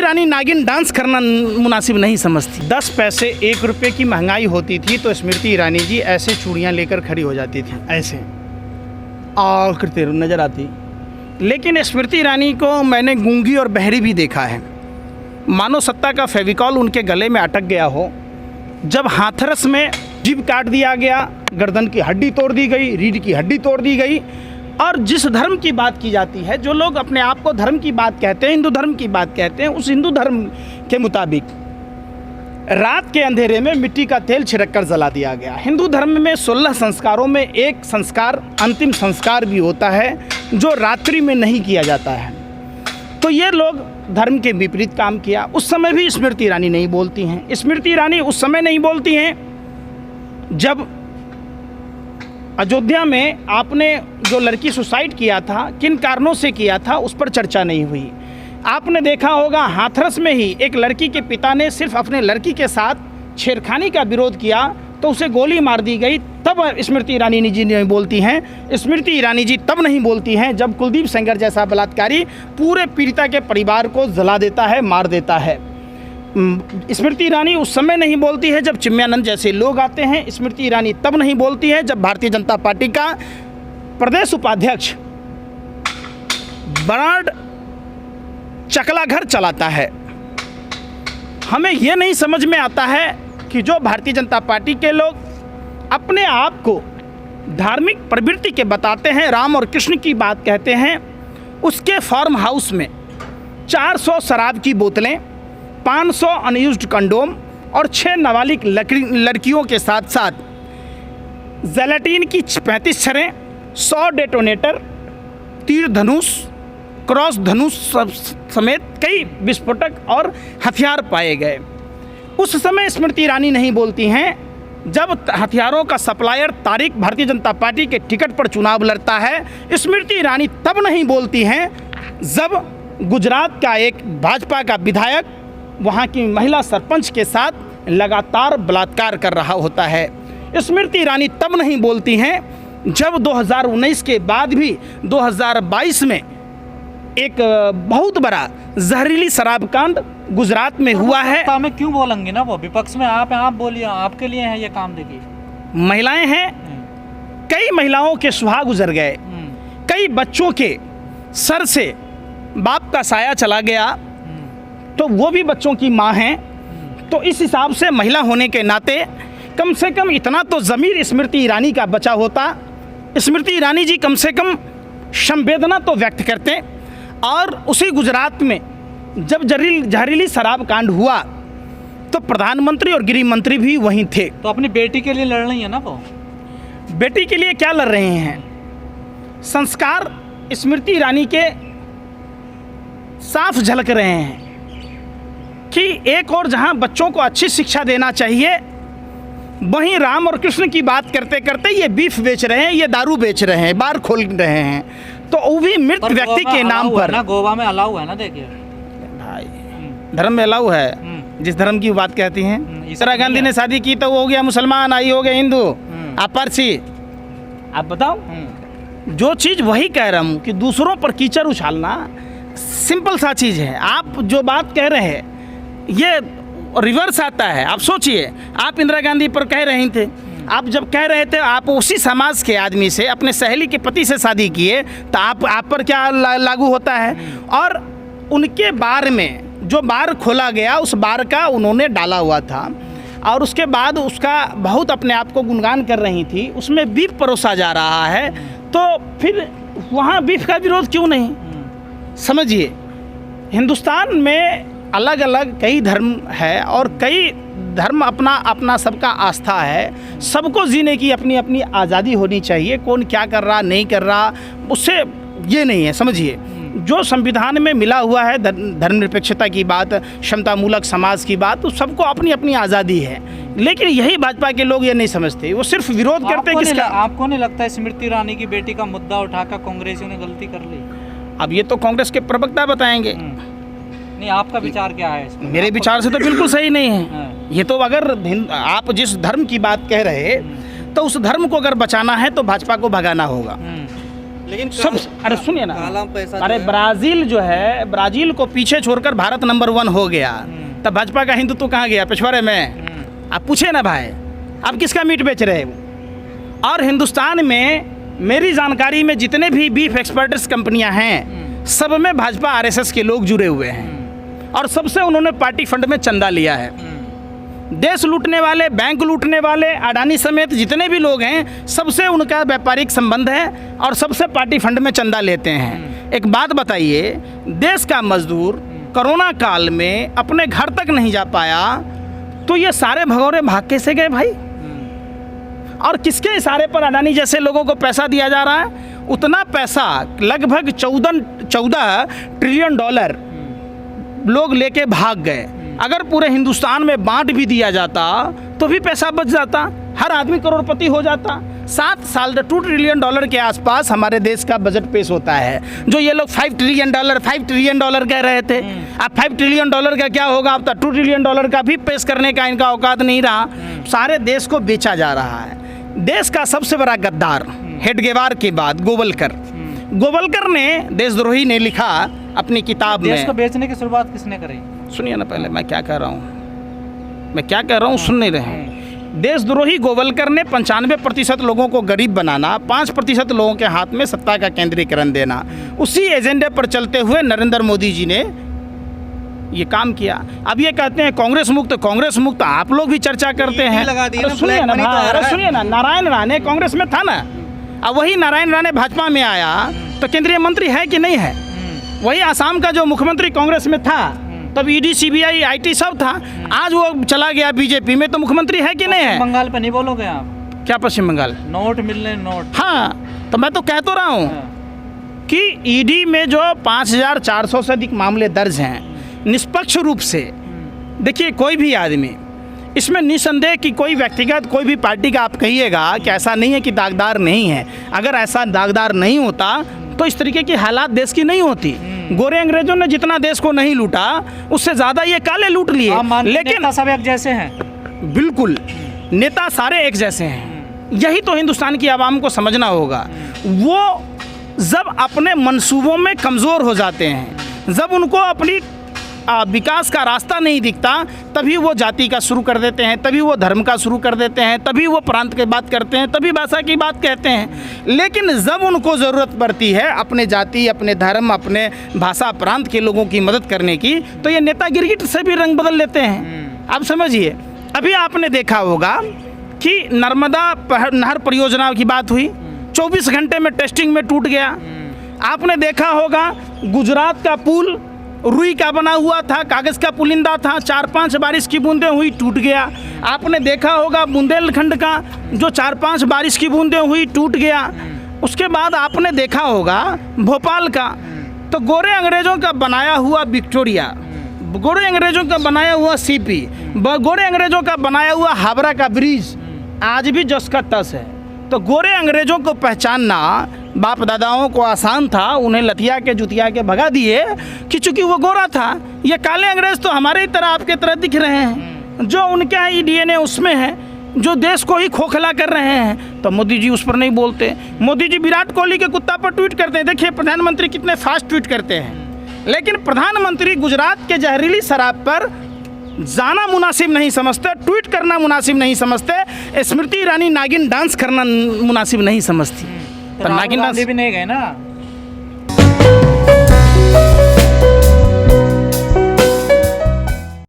ईरानी नागिन डांस करना मुनासिब नहीं समझती। 10 पैसे 1 रुपये की महंगाई होती थी तो स्मृति ईरानी जी ऐसे चूड़ियाँ लेकर खड़ी हो जाती थी, ऐसे और करते नजर आती। लेकिन स्मृति ईरानी को मैंने गूंगी और बहरी भी देखा है। मानो सत्ता का फेविकॉल उनके गले में अटक गया हो। जब हाथरस में जीभ काट दिया गया, गर्दन की हड्डी तोड़ दी गई, रीढ़ की हड्डी तोड़ दी गई, और जिस धर्म की बात की जाती है, जो लोग अपने आप को धर्म की बात कहते हैं, हिंदू धर्म की बात कहते हैं, उस हिंदू धर्म के मुताबिक रात के अंधेरे में मिट्टी का तेल छिड़क कर जला दिया गया। हिंदू धर्म में 16 संस्कारों में एक संस्कार अंतिम संस्कार भी होता है जो रात्रि में नहीं किया जाता है। तो ये लोग धर्म के विपरीत काम किया। उस समय भी स्मृति ईरानी नहीं बोलती हैं। स्मृति ईरानी उस समय नहीं बोलती हैं जब अयोध्या में आपने जो लड़की सुसाइड किया था, किन कारणों से किया था, उस पर चर्चा नहीं हुई। आपने देखा होगा हाथरस में ही एक लड़की के पिता ने सिर्फ अपने लड़की के साथ छेड़खानी का विरोध किया तो उसे गोली मार दी गई, तब स्मृति ईरानी जी नहीं बोलती हैं। स्मृति ईरानी जी तब नहीं बोलती हैं जब कुलदीप सेंगर जैसा बलात्कारी पूरे पीड़िता के परिवार को जला देता है, मार देता है। स्मृति ईरानी उस समय नहीं बोलती है जब चिन्मयानंद जैसे लोग आते हैं। स्मृति ईरानी तब नहीं बोलती है जब भारतीय जनता पार्टी का प्रदेश उपाध्यक्ष बर्नार्ड चकला घर चलाता है। हमें यह नहीं समझ में आता है कि जो भारतीय जनता पार्टी के लोग अपने आप को धार्मिक प्रवृत्ति के बताते हैं, राम और कृष्ण की बात कहते हैं, उसके फार्म हाउस में 400 शराब की बोतलें, 500 अनयूज्ड कंडोम और 6 नाबालिग लड़कियों के साथ साथ जेलेटिन की 35 छड़ें, 100 डेटोनेटर, तीर धनुष, क्रॉस धनुष समेत कई विस्फोटक और हथियार पाए गए। उस समय स्मृति ईरानी नहीं बोलती हैं जब हथियारों का सप्लायर तारिक भारतीय जनता पार्टी के टिकट पर चुनाव लड़ता है। स्मृति ईरानी तब नहीं बोलती हैं जब गुजरात का एक भाजपा का विधायक वहां की महिला सरपंच के साथ लगातार बलात्कार कर रहा होता है। स्मृति ईरानी तब नहीं बोलती हैं जब 2019 के बाद भी 2022 में एक बहुत बड़ा जहरीली शराब कांड गुजरात में हुआ है। में क्यों बोलेंगे ना, वो विपक्ष में आप बोलिए, आपके लिए है ये काम। देखिए महिलाएं हैं, कई महिलाओं के सुहाग गुजर गए, कई बच्चों के सर से बाप का साया चला गया, तो वो भी बच्चों की माँ हैं। तो इस हिसाब से महिला होने के नाते कम से कम इतना तो ज़मीर स्मृति ईरानी का बचा होता। स्मृति ईरानी जी कम से कम संवेदना तो व्यक्त करते। और उसी गुजरात में जब जहरीली शराब कांड हुआ तो प्रधानमंत्री और गृह मंत्री भी वहीं थे। तो अपनी बेटी के लिए लड़ रही है ना, वो बेटी के लिए क्या लड़ रहे हैं? संस्कार स्मृति ईरानी के साफ झलक रहे हैं कि एक और जहां बच्चों को अच्छी शिक्षा देना चाहिए, वहीं राम और कृष्ण की बात करते करते ये बीफ बेच रहे हैं, ये दारू बेच रहे हैं, बार खोल रहे हैं, तो वो भी मृत व्यक्ति के नाम पर ना। गोवा में अलाउ है ना, देखिए भाई धर्म में अलाउ है। जिस धर्म की बात कहती हैं, इंदिरा गांधी ने शादी की तो वो हो गया मुसलमान, आई हो गया हिंदू, आप पारसी। आप बताओ, जो चीज़ वही कह रहा हूँ कि दूसरों पर कीचड़ उछालना सिंपल सा चीज़ है। आप जो बात कह रहे हैं ये रिवर्स आता है। आप सोचिए, आप इंदिरा गांधी पर कह रहे थे, आप जब कह रहे थे आप उसी समाज के आदमी से, अपने सहेली के पति से शादी किए, तो आप पर क्या लागू होता है? और उनके बार में जो बार खोला गया, उस बार का उन्होंने डाला हुआ था और उसके बाद उसका बहुत अपने आप को गुणगान कर रही थी, उसमें बीफ परोसा जा रहा है, तो फिर वहाँ बीफ का विरोध क्यों नहीं? समझिए, हिंदुस्तान में अलग अलग कई धर्म है और कई धर्म अपना अपना सबका आस्था है। सबको जीने की अपनी अपनी आज़ादी होनी चाहिए। कौन क्या कर रहा नहीं कर रहा उससे ये नहीं है। समझिए, जो संविधान में मिला हुआ है धर्मनिरपेक्षता की बात, क्षमतामूलक समाज की बात, तो सबको अपनी अपनी आज़ादी है। लेकिन यही भाजपा के लोग ये नहीं समझते, वो सिर्फ विरोध करते हैं। किसका? आपको नहीं लगता है स्मृति ईरानी की बेटी का मुद्दा उठाकर कांग्रेसियों ने गलती कर ली? अब ये तो कांग्रेस के प्रवक्ता बताएंगे। नहीं, आपका विचार क्या है इसमें? मेरे विचार से तो बिल्कुल सही नहीं है। ये तो अगर आप जिस धर्म की बात कह रहे तो उस धर्म को अगर बचाना है तो भाजपा को भगाना होगा। लेकिन सब अरे सुनिए ना, काला पैसा अरे जो है- ब्राजील जो है, ब्राजील को पीछे छोड़कर भारत नंबर 1 हो गया, तब भाजपा का हिंदुत्व कहाँ गया? पिछवाड़े में। आप पूछे ना भाई, आप किसका मीट बेच रहे हो? और हिंदुस्तान में मेरी जानकारी में जितने भी बीफ एक्सपर्ट्स कंपनियां हैं, सब में भाजपा आरएसएस के लोग जुड़े हुए हैं और सबसे उन्होंने पार्टी फंड में चंदा लिया है। देश लूटने वाले, बैंक लूटने वाले, अडानी समेत जितने भी लोग हैं, सबसे उनका व्यापारिक संबंध है और सबसे पार्टी फंड में चंदा लेते हैं। एक बात बताइए, देश का मजदूर कोरोना काल में अपने घर तक नहीं जा पाया, तो ये सारे भगौरे भाग कैसे गए भाई? और किसके इशारे पर अडानी जैसे लोगों को पैसा दिया जा रहा है? उतना पैसा लगभग 14 ट्रिलियन डॉलर लोग लेके भाग गए। अगर पूरे हिंदुस्तान में बांट भी दिया जाता तो भी पैसा बच जाता, हर आदमी करोड़पति हो जाता। 7 साल 2 ट्रिलियन डॉलर के आसपास हमारे देश का बजट पेश होता है, जो ये लोग 5 ट्रिलियन डॉलर कह रहे थे। अब 5 ट्रिलियन डॉलर का क्या होगा? अब तो 2 ट्रिलियन डॉलर का भी पेश करने का इनका औकात नहीं रहा। सारे देश को बेचा जा रहा है। देश का सबसे बड़ा गद्दार हेडगेवार के बाद गोवलकर ने, देशद्रोही ने लिखा अपनी किताब देश को में। बेचने की शुरुआत किसने करी? सुनिए ना पहले मैं क्या कह रहा हूँ, सुन नहीं रहे हैं। देशद्रोही गोवलकर ने 95% लोगों को गरीब बनाना, 5% लोगों के हाथ में सत्ता का केंद्रीकरण देना, उसी एजेंडे पर चलते हुए नरेंद्र मोदी जी ने ये काम किया। अब ये कहते हैं कांग्रेस मुक्त, आप लोग भी चर्चा करते हैं। लगा दिए अरे ना, सुनिए black ना money तो भाई, आ रहा अरे है। सुनिए ना, नारायण राणे कांग्रेस में था ना, अब वही नारायण राणे भाजपा में आया तो केंद्रीय मंत्री है कि नहीं है? वही आसाम का जो मुख्यमंत्री कांग्रेस में था, तब ईडी, सीबीआई, आईटी सब था, आज वो चला गया बीजेपी में, तो मुख्यमंत्री है कि नहीं है? बंगाल पे नहीं बोलोगे आप? क्या पश्चिम बंगाल? नोट मिलने नोट। हाँ, तो मैं तो कह तो रहा हूँ कि ईडी में जो 5400 से अधिक मामले दर्ज हैं, निष्पक्ष रूप से देखिए, कोई भी आदमी इसमें निसंदेह कि कोई व्यक्तिगत, कोई भी पार्टी का आप कहिएगा कि ऐसा नहीं है कि दागदार नहीं है। अगर ऐसा दागदार नहीं होता तो इस तरीके की हालात देश की नहीं होती। गोरे अंग्रेजों ने जितना देश को नहीं लूटा, उससे ज़्यादा ये काले लूट लिए। लेकिन सब एक जैसे हैं। बिल्कुल, नेता सारे एक जैसे हैं। यही तो हिंदुस्तान की आवाम को समझना होगा। वो जब अपने मंसूबों में कमज़ोर हो जाते हैं, जब उनको अपनी विकास का रास्ता नहीं दिखता, तभी वो जाति का शुरू कर देते हैं, तभी वो धर्म का शुरू कर देते हैं, तभी वो प्रांत की बात करते हैं, तभी भाषा की बात कहते हैं। लेकिन जब उनको ज़रूरत पड़ती है अपने जाति, अपने धर्म, अपने भाषा प्रांत के लोगों की मदद करने की, तो ये नेता गिरगिट से भी रंग बदल लेते हैं। अब समझिए, अभी आपने देखा होगा कि नर्मदा नहर परियोजना की बात हुई, 24 घंटे में टेस्टिंग में टूट गया। आपने देखा होगा गुजरात का पुल रुई का बना हुआ था, कागज़ का पुलिंदा था, 4-5 बारिश की बूंदें हुई टूट गया। आपने देखा होगा बुंदेलखंड का जो 4-5 बारिश की बूंदें हुई टूट गया। उसके बाद आपने देखा होगा भोपाल का, तो गोरे अंग्रेज़ों का बनाया हुआ विक्टोरिया, गोरे अंग्रेज़ों का बनाया हुआ सीपी, गोरे अंग्रेज़ों का बनाया हुआ हावड़ा का ब्रिज आज भी जस का तस है। तो गोरे अंग्रेज़ों को पहचानना बाप दादाओं को आसान था, उन्हें लतिया के जुतिया के भगा दिए कि चूँकि वो गोरा था। ये काले अंग्रेज़ तो हमारे ही तरह, आपके तरह दिख रहे हैं, जो उनके यहाँ डीएनए उसमें है, जो देश को ही खोखला कर रहे हैं। तो मोदी जी उस पर नहीं बोलते। मोदी जी विराट कोहली के कुत्ता पर ट्वीट करते हैं। देखिए प्रधानमंत्री कितने फास्ट ट्वीट करते हैं, लेकिन प्रधानमंत्री गुजरात के जहरीली शराब पर जाना मुनासिब नहीं समझते, ट्वीट करना मुनासिब नहीं समझते, स्मृति ईरानी नागिन डांस करना मुनासिब नहीं समझती। तो नागिन डांस भी नहीं गए ना।